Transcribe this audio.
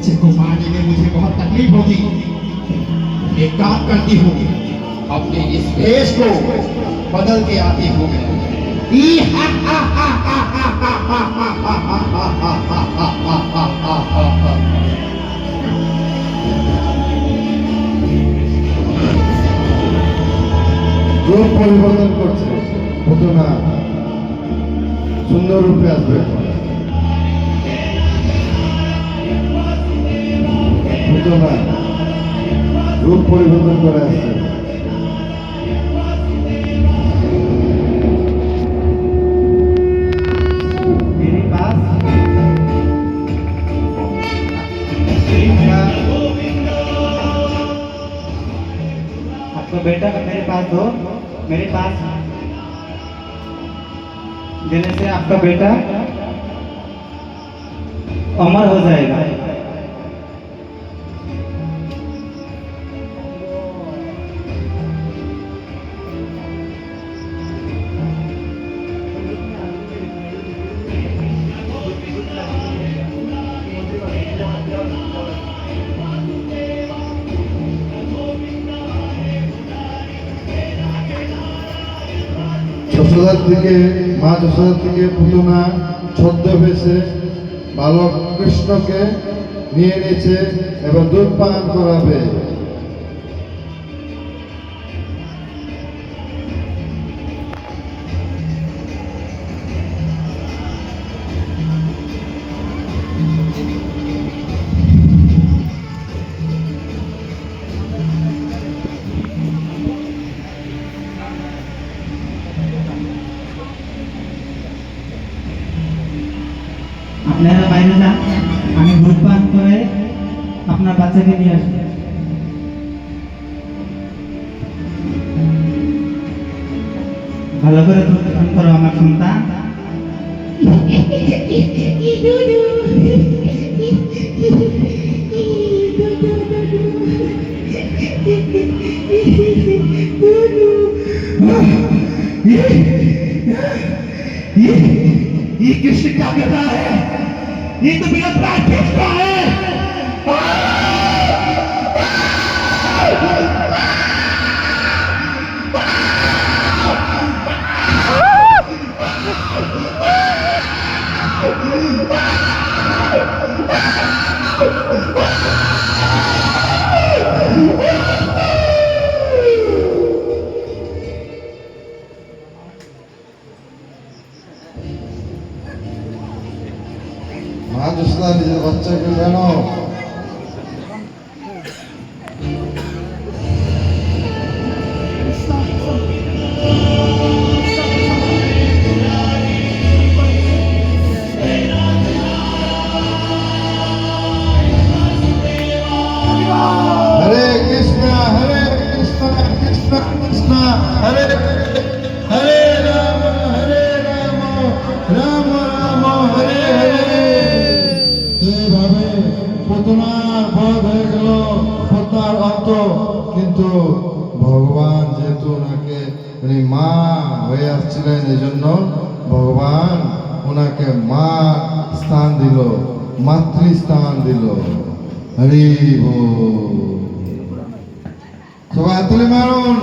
बच्चे को मारने में मुझे बहुत तकलीफ होगी। एक काम करती हूँ, अपने इस भेष को बदल के आती हूँ। রূপ পরিবর্তন করছে, হতো না সুন্দর রূপে আসবে, হতো না রূপ পরিবর্তন করে আসছে। आपका बेटा मेरे पास दो, मेरे पास देने से आपका बेटा अमर हो जाएगा। যশোদার থেকে মা যশোদার থেকে পুতনা ছদ্মবেশে বালক কৃষ্ণকে নিয়ে নিয়েছে এবং দুধ পান করাবে। আপনারা বাইরে যান, আমি দুধ পান করে আপনার বাচ্চাকে নিয়ে আসবো। ভালো করে দুধ পান করো আমার সন্তান। ये किसने क्या कर रहा है? ये तो मेरा प्राइवेट का है। মা যশোদা নিজের বাচ্চাকে জানো হরে কৃষ্ণ কৃষ্ণ কৃষ্ণ হরে হরে রাম রাম রাম হরে হরে। এইভাবে পুতনার বধ হয়ে গেল, পুতনার অন্ত। কিন্তু ভগবান যেহেতু ওনাকে উনি মা হয়ে আসছিলেন, এই জন্য ভগবান ওনাকে মা স্থান দিল, মাতৃস্থান দিল। হরি বল। সবাই হাততালি মারুন।